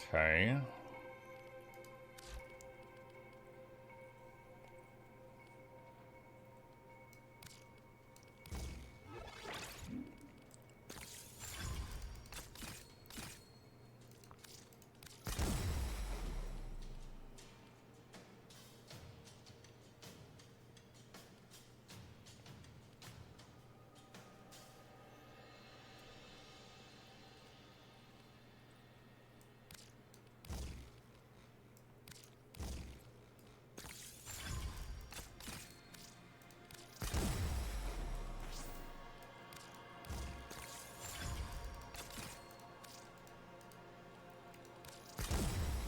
Okay.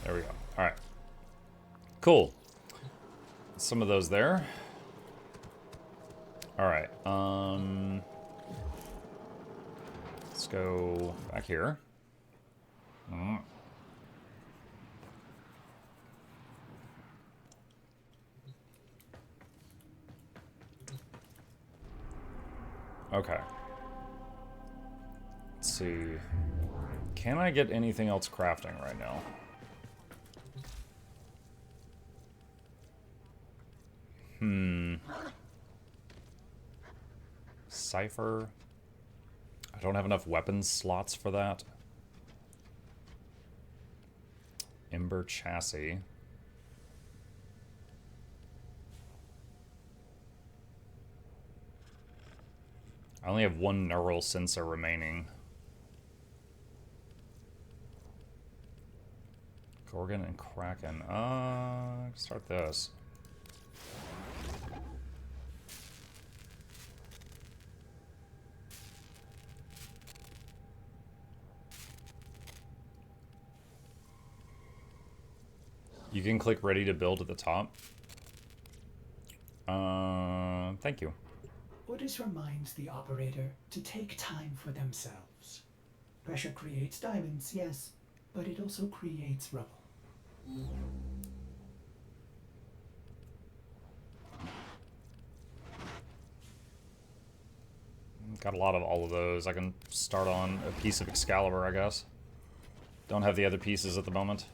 There we go. Alright. Cool. Some of those there. Alright, let's go back here. Okay. Let's see. Can I get anything else crafting right now? Cipher. I don't have enough weapons slots for that. Ember chassis. I only have one neural sensor remaining. Gorgon and Kraken. Start this. You can click ready to build at the top. Thank you. Orders reminds the operator to take time for themselves. Pressure creates diamonds, yes, but it also creates rubble. Got a lot of all of those. I can start on a piece of Excalibur, I guess. Don't have the other pieces at the moment.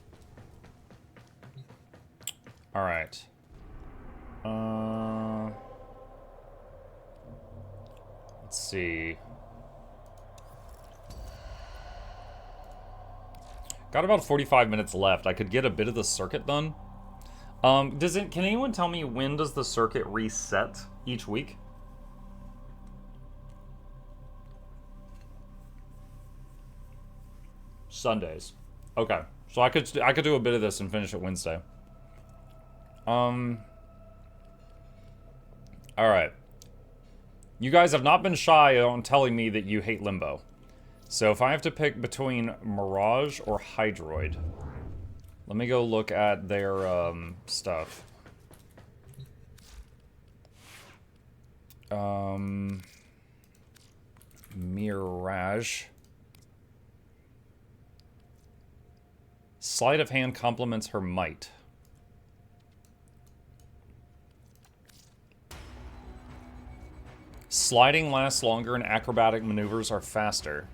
Alright. Let's see. Got about 45 minutes left. I could get a bit of the circuit done. Can anyone tell me when does the circuit reset each week? Sundays. Okay. So I could do a bit of this and finish it Wednesday. Alright. You guys have not been shy on telling me that you hate Limbo. So if I have to pick between Mirage or Hydroid, let me go look at their stuff. Mirage. Sleight of hand complements her might. Sliding lasts longer and acrobatic maneuvers are faster.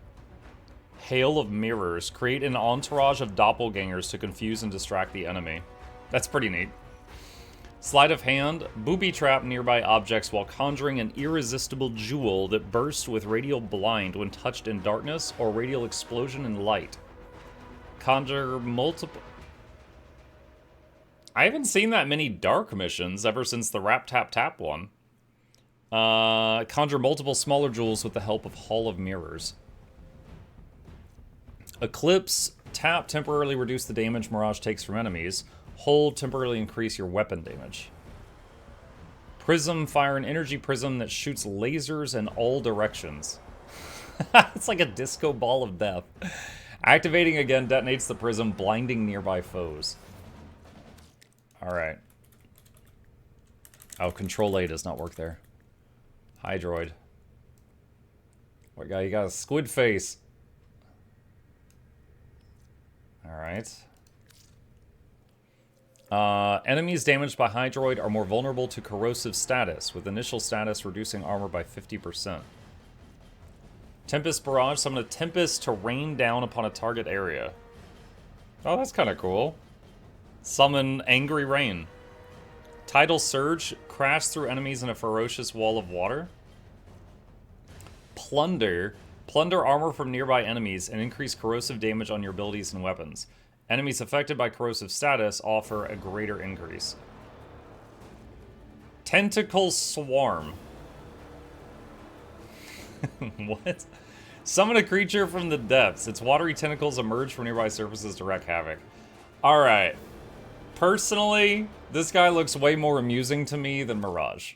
Hail of mirrors. Create an entourage of doppelgangers to confuse and distract the enemy. That's pretty neat. Sleight of hand. Booby trap nearby objects while conjuring an irresistible jewel that bursts with radial blind when touched in darkness or radial explosion in light. Conjure multiple... I haven't seen that many dark missions ever since the Rap Tap Tap one. Conjure multiple smaller jewels with the help of Hall of Mirrors. Eclipse. Tap, temporarily reduce the damage Mirage takes from enemies. Hold, temporarily increase your weapon damage. Prism. Fire an energy prism that shoots lasers in all directions. It's like a disco ball of death. Activating again detonates the prism, blinding nearby foes. Alright. Oh, Control A does not work there. Hydroid. What guy? You got a squid face. Alright. Enemies damaged by Hydroid are more vulnerable to corrosive status, with initial status reducing armor by 50%. Tempest Barrage. Summon a Tempest to rain down upon a target area. Oh, that's kind of cool. Summon Angry Rain. Tidal Surge. Crash through enemies in a ferocious wall of water. Plunder. Plunder armor from nearby enemies and increase corrosive damage on your abilities and weapons. Enemies affected by corrosive status offer a greater increase. Tentacle Swarm. What? Summon a creature from the depths. Its watery tentacles emerge from nearby surfaces to wreak havoc. Alright. Personally, this guy looks way more amusing to me than Mirage.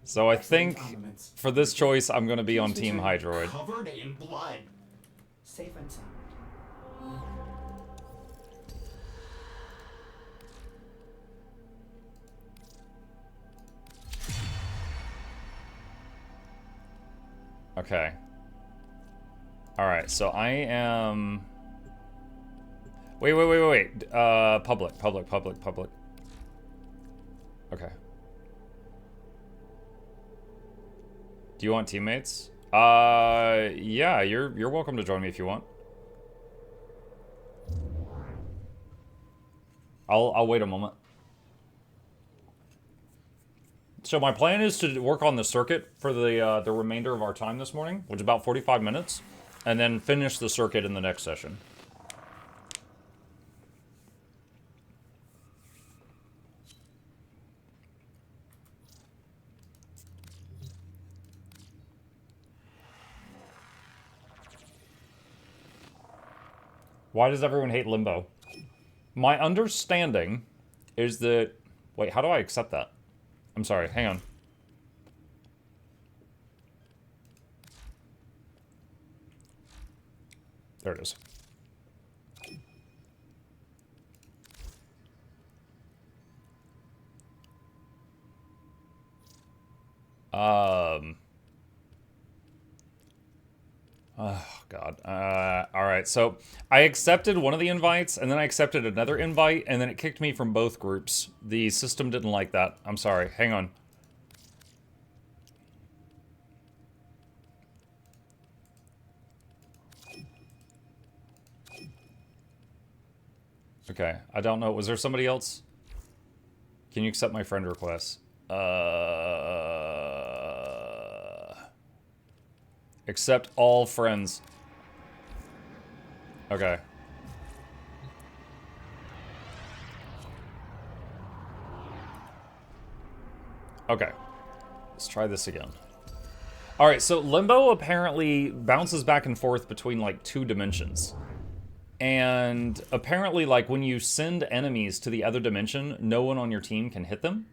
So I think for this choice, I'm going to be on Team Hydroid. Covered in blood. Safe and sound. Okay. Alright, so I am... Wait. Public. Okay. Do you want teammates? Yeah, you're welcome to join me if you want. I'll wait a moment. So my plan is to work on the circuit for the remainder of our time this morning, which is about 45 minutes, and then finish the circuit in the next session. Why does everyone hate Limbo? My understanding is that... Wait, how do I accept that? I'm sorry, hang on. There it is. Oh, God. Alright, so I accepted one of the invites, and then I accepted another invite, and then it kicked me from both groups. The system didn't like that. I'm sorry. Hang on. Okay, I don't know. Was there somebody else? Can you accept my friend request? Accept all friends. Okay. Okay. Let's try this again. Alright, so Limbo apparently bounces back and forth between, like, 2 dimensions. And apparently, like, when you send enemies to the other dimension, no one on your team can hit them.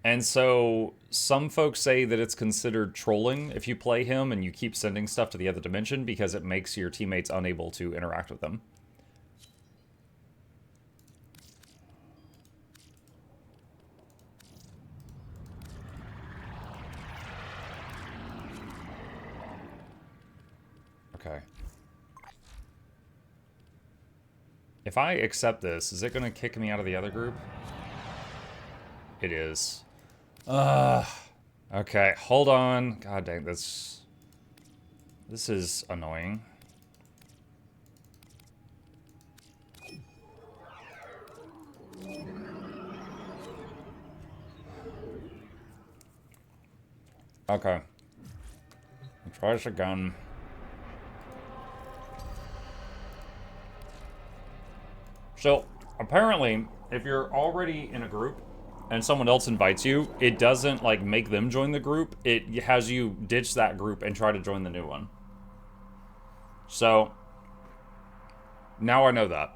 And so, some folks say that it's considered trolling if you play him and you keep sending stuff to the other dimension because it makes your teammates unable to interact with them. Okay. If I accept this, is it going to kick me out of the other group? It is. Okay, hold on. God dang, this is annoying. Okay. Try this again. So, apparently, if you're already in a group and someone else invites you, it doesn't, like, make them join the group. It has you ditch that group and try to join the new one. So, now I know that.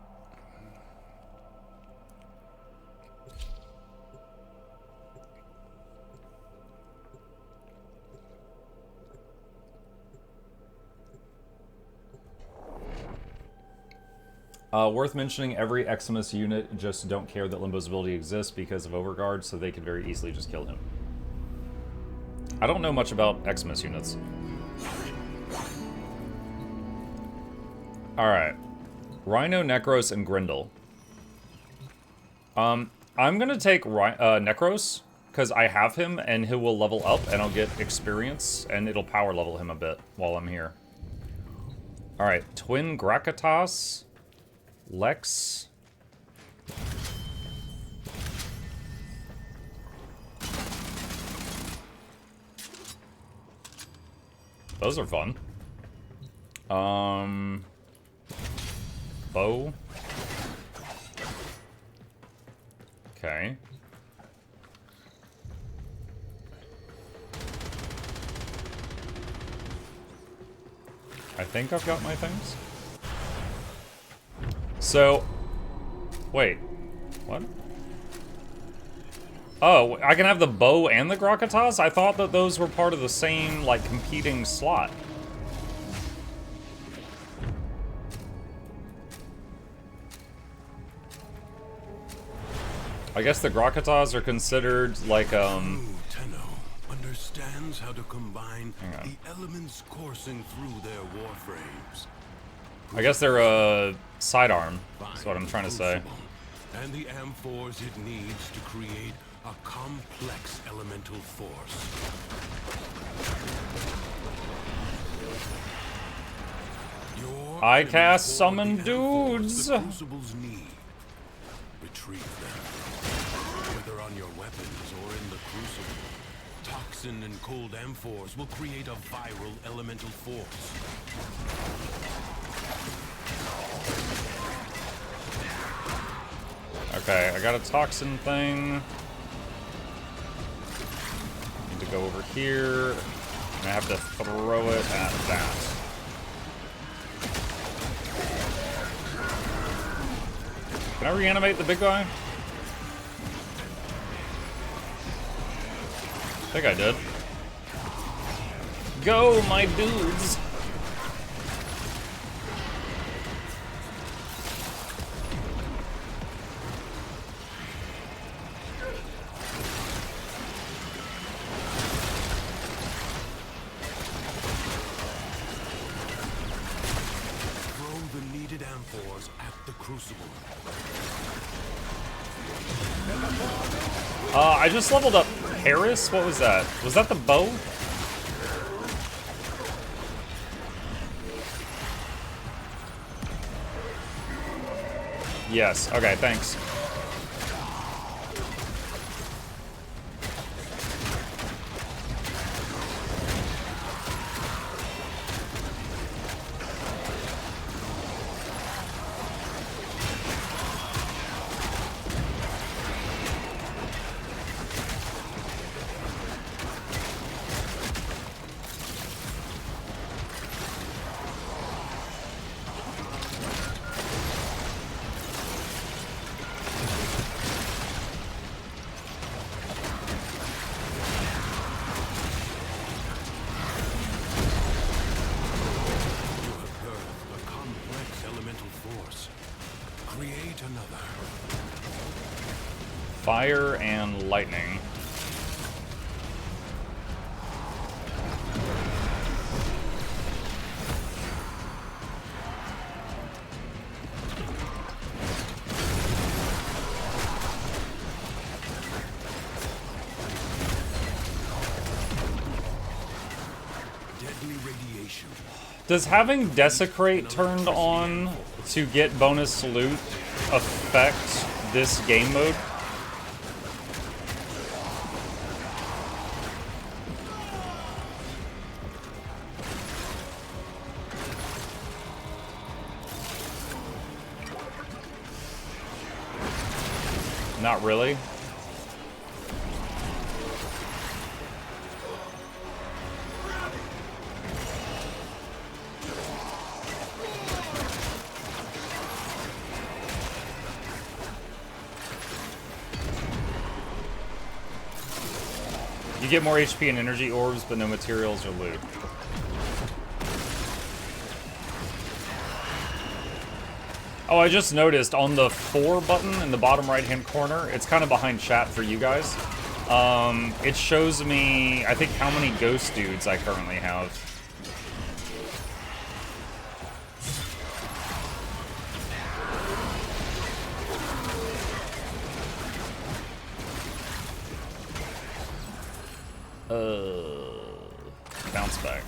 Worth mentioning, every Eximus unit just don't care that Limbo's ability exists because of Overguard, so they could very easily just kill him. I don't know much about Eximus units. Alright. Rhino, Necros, and Grendel. I'm gonna take Necros, because I have him, and he will level up, and I'll get experience, and it'll power level him a bit while I'm here. Alright, Twin Grakatas. Lex. Those are fun. Bow. Okay. I think I've got my things. So, wait, what? Oh, I can have the bow and the Grakatas? I thought that those were part of the same, like, competing slot. I guess the Grakatas are considered, like, Tenno understands how to combine the elements coursing through their warframes. I guess they're a sidearm, that's what I'm trying to say. And the amphors it needs to create a complex elemental force. I cast summon dudes! The crucibles need. Retrieve them. Whether on your weapons or in the crucible, toxin and cold amphors will create a viral elemental force. Okay, I got a toxin thing. Need to go over here. And I have to throw it at that. Can I reanimate the big guy? I think I did. Go, my dudes! I just leveled up Paris? What was that? Was that the bow? Yes. Okay, thanks. Fire and lightning. Deadly radiation. Does having Desecrate turned on to get bonus loot affect this game mode? Not really. You get more HP and energy orbs, but no materials or loot. Oh, I just noticed on the 4 button in the bottom right-hand corner, it's kind of behind chat for you guys. It shows me, I think, how many ghost dudes I currently have. Bounce back.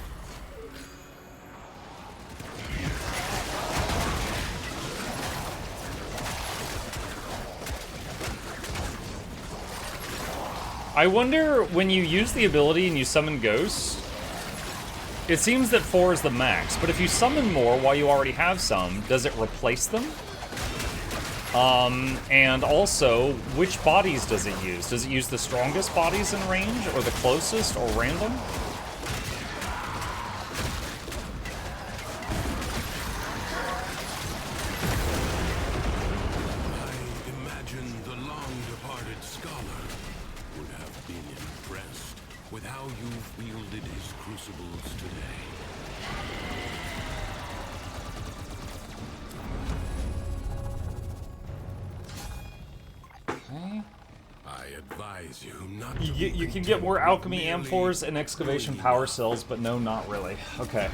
I wonder, when you use the ability and you summon ghosts, it seems that 4 is the max, but if you summon more while you already have some, does it replace them? And also, which bodies does it use? Does it use the strongest bodies in range, or the closest, or random? I imagine the long-departed scholar would have been impressed with how you've wielded his crucibles today. Okay. I advise you not to You can get more alchemy amphors and excavation power cells, but no, not really. Okay.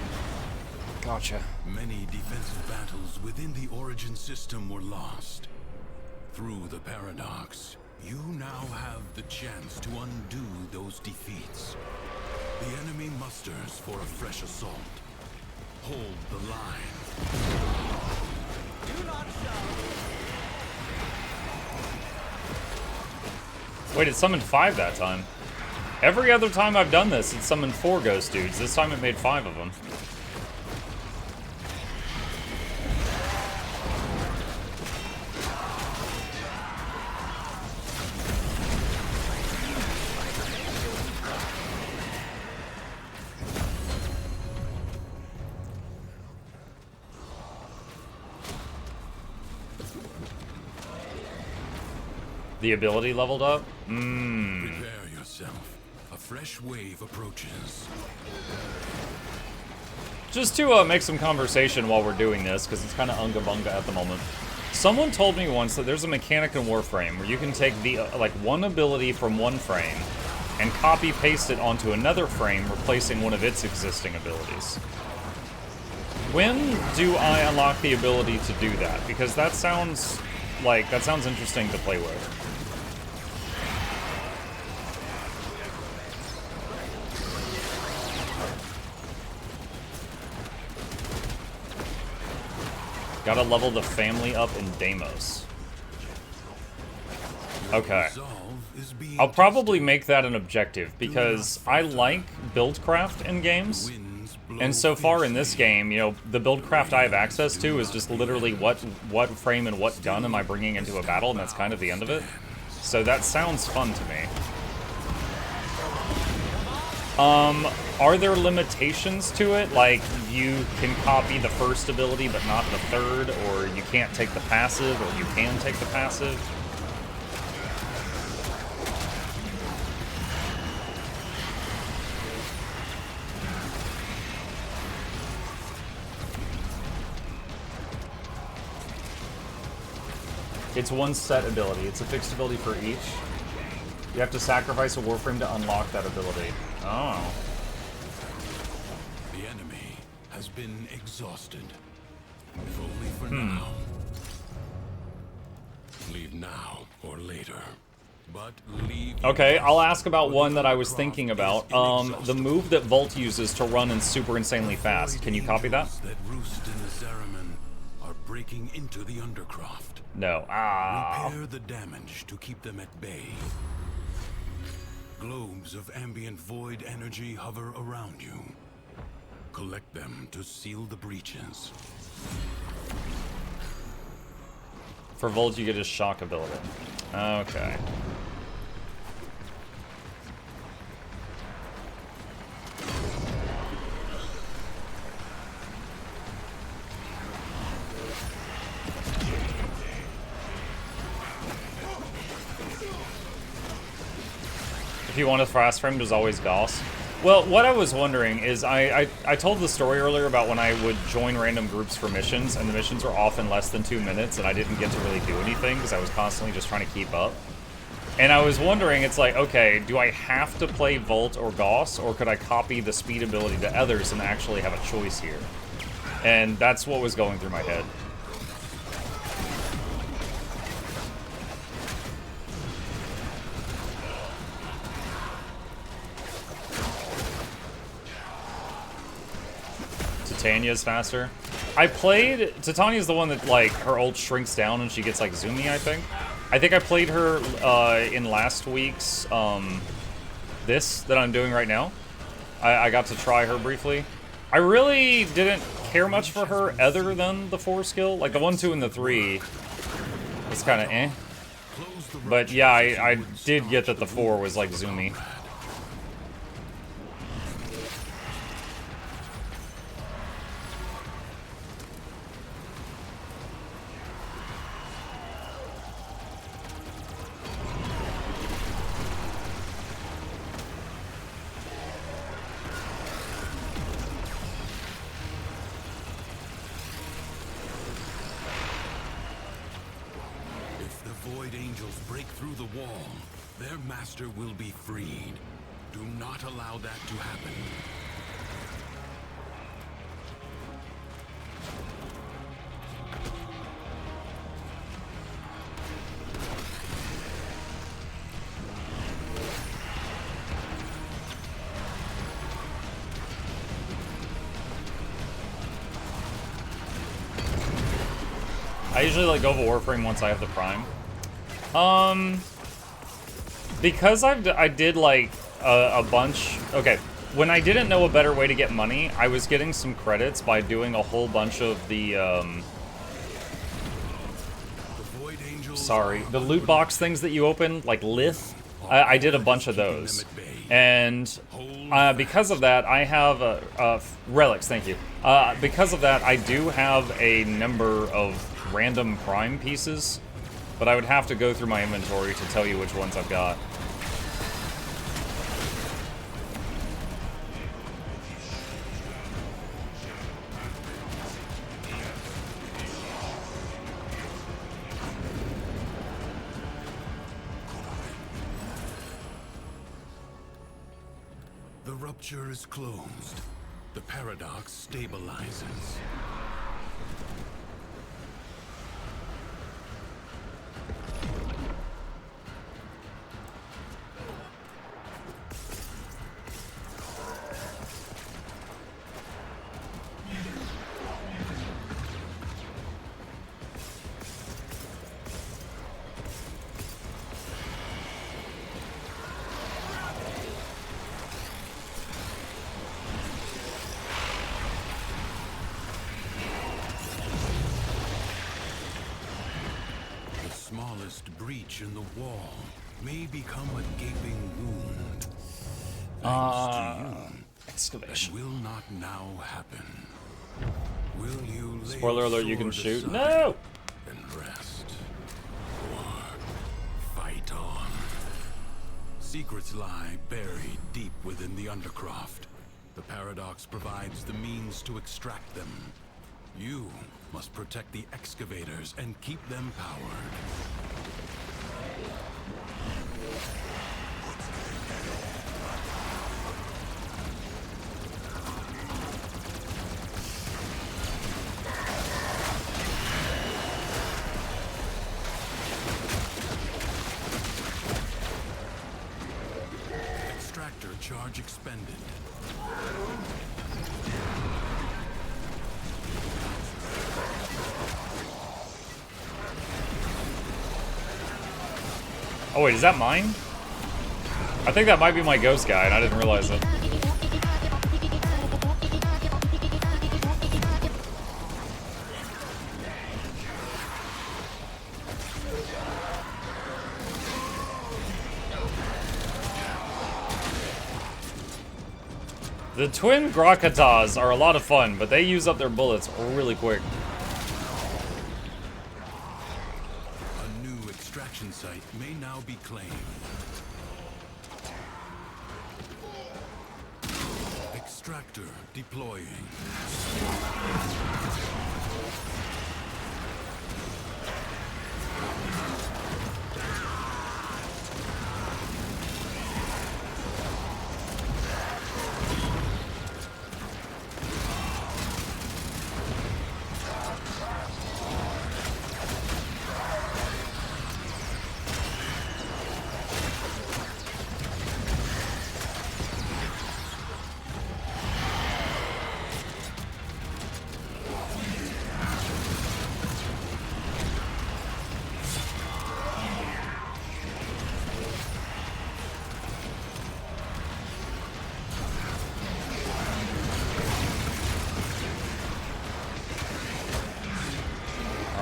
Gotcha. Many defensive battles within the Origin system were lost. Through the paradox, you now have the chance to undo those defeats. The enemy musters for a fresh assault. Hold the line. Do not shout. Wait, it summoned 5 that time. Every other time I've done this, it summoned 4 ghost dudes. This time it made 5 of them. The ability leveled up? Prepare yourself. A fresh wave approaches. Just to make some conversation while we're doing this, because it's kind of unga bunga at the moment. Someone told me once that there's a mechanic in Warframe where you can take the like one ability from one frame and copy paste it onto another frame, replacing one of its existing abilities. When do I unlock the ability to do that? Because that sounds interesting to play with. Gotta level the family up in Deimos. Okay. I'll probably make that an objective, because I like buildcraft in games. And so far in this game, you know, the buildcraft I have access to is just literally what frame and what gun am I bringing into a battle, and that's kind of the end of it. So that sounds fun to me. Are there limitations to it? Like, you can copy the first ability but not the third, or you can't take the passive, or you can take the passive? It's one set ability. It's a fixed ability for each. You have to sacrifice a Warframe to unlock that ability. Oh. The enemy has been exhausted. If only for now. Leave now or later. But leave. Okay, I'll ask about one that I was thinking about. The move that Volt uses to run in super insanely fast. Can you copy that? That roost in the Zariman are breaking into the Undercroft. No. Ah. Repair the damage to keep them at bay. Globes of ambient void energy hover around you. Collect them to seal the breaches. For Volt, you get his shock ability. Okay. If you want a fast frame, there's always Gauss. Well, what I was wondering is, I told the story earlier about when I would join random groups for missions, and the missions were often less than 2 minutes, and I didn't get to really do anything, because I was constantly just trying to keep up. And I was wondering, it's like, okay, do I have to play Volt or Gauss, or could I copy the speed ability to others and actually have a choice here? And that's what was going through my head. Titania's faster. I played... Titania's the one that, like, her ult shrinks down and she gets, like, zoomy, I think. I think I played her in last week's this that I'm doing right now. I got to try her briefly. I really didn't care much for her other than the 4 skill. Like the 1, 2, and the 3 was kind of eh. But yeah, I did get that the 4 was like zoomy. Through the wall, their master will be freed. Do not allow that to happen. I usually let go of a Warframe once I have the Prime. Because I did like a bunch. Okay, when I didn't know a better way to get money, I was getting some credits by doing a whole bunch of the the loot box things that you open, like Lith. I did a bunch of those, and because of that, I have relics. Thank you. Because of that, I do have a number of random Prime pieces. But I would have to go through my inventory to tell you which ones I've got. The rupture is closed. The paradox stabilizes. Breach in the wall may become a gaping wound. Thanks to you, excavation. that will not now happen. Will you lay Spoiler alert, you can shoot. No! And rest. Or fight on. Secrets lie buried deep within the Undercroft. The paradox provides the means to extract them. You must protect the excavators and keep them powered. Extractor charge expended. Oh wait, is that mine? I think that might be my ghost guy, and I didn't realize it. The twin Grakatas are a lot of fun, but they use up their bullets really quick. A new extraction site may now be claimed. Extractor deploying.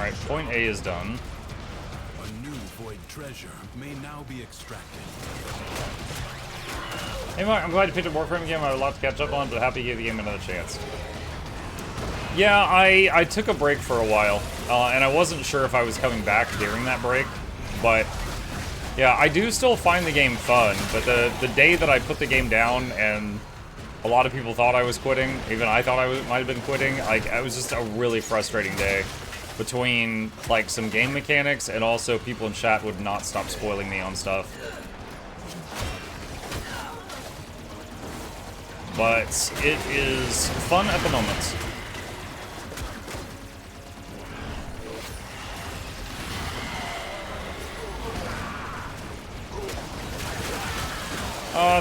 Alright, point A is done. A new void treasure may now be extracted. Hey Mark, I'm glad you picked a Warframe game. I have a lot to catch up on, but happy you gave the game another chance. Yeah, I took a break for a while, and I wasn't sure if I was coming back during that break, but yeah, I do still find the game fun, but the day that I put the game down and a lot of people thought I was quitting, even I thought I might have been quitting, like, it was just a really frustrating day between, like, some game mechanics and also people in chat would not stop spoiling me on stuff. But it is fun at the moment.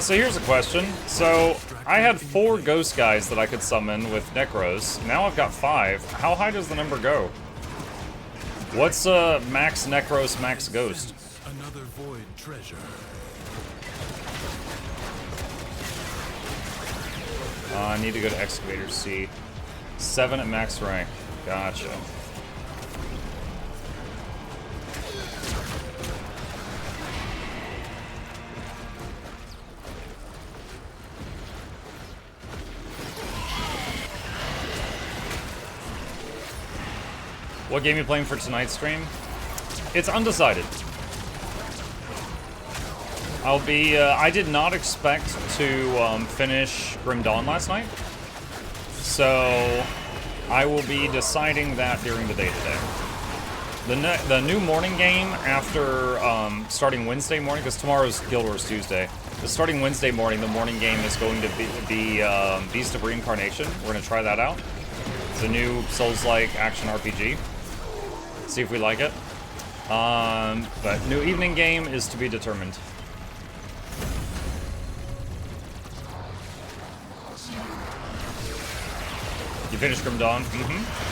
So here's a question. So, I had 4 ghost guys that I could summon with Necros. Now I've got 5. How high does the number go? What's max Necros, max ghost? Another void treasure. I need to go to Excavator C. 7 at max rank. Gotcha. What game are you playing for tonight's stream? It's undecided. I'll be, I did not expect to finish Grim Dawn last night. So, I will be deciding that during the day today. The new morning game after starting Wednesday morning, because tomorrow's Guild Wars Tuesday. The starting Wednesday morning, the morning game is going to be Beast of Reincarnation. We're going to try that out. It's a new Souls-like action RPG. See if we like it. But new evening game is to be determined. You finished Grim Dawn? Mm-hmm.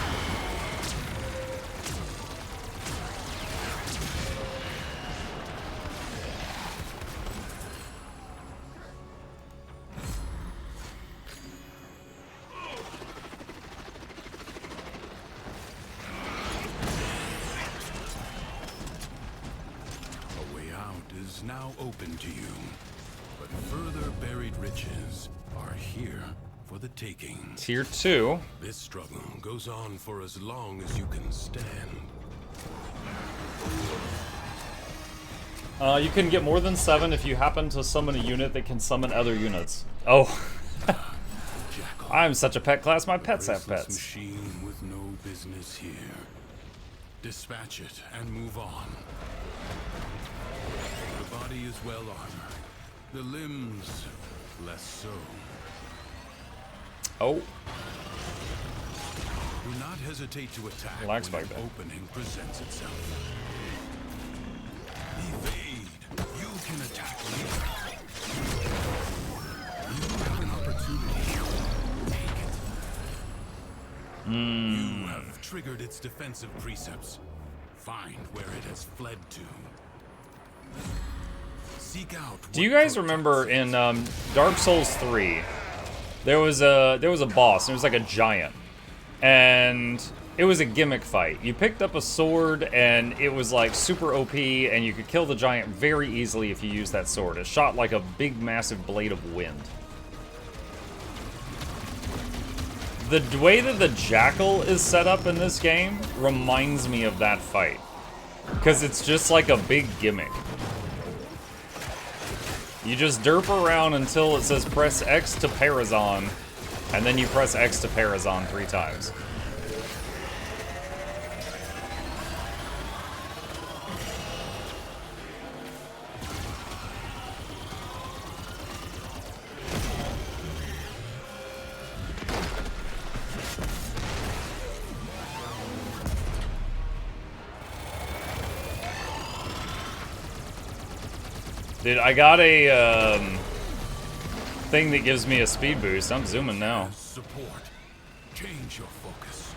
Now open to you, but further buried riches are here for the taking. Tier 2. This struggle goes on for as long as you can stand. You can get more than 7 if you happen to summon a unit that can summon other units. Oh. I'm such a pet class, my pets have pets. Machine with no business here. Dispatch it and move on. The body is well armored. The limbs, less so. Oh. Do not hesitate to attack Relax when back an there. opening presents itself. Evade. You can attack later. You have an opportunity. Take it. You have triggered its defensive precepts. Find where it has fled to. Seek out. Do you guys remember in Dark Souls 3, there was a boss, and it was like a giant, and it was a gimmick fight. You picked up a sword, and it was like super OP, and you could kill the giant very easily if you used that sword. It shot like a big, massive blade of wind. The way that the Jackal is set up in this game reminds me of that fight, because it's just like a big gimmick. You just derp around until it says press X to Parazon, and then you press X to Parazon 3 times. Dude, I got a thing that gives me a speed boost. I'm zooming now. Support. Change your focus.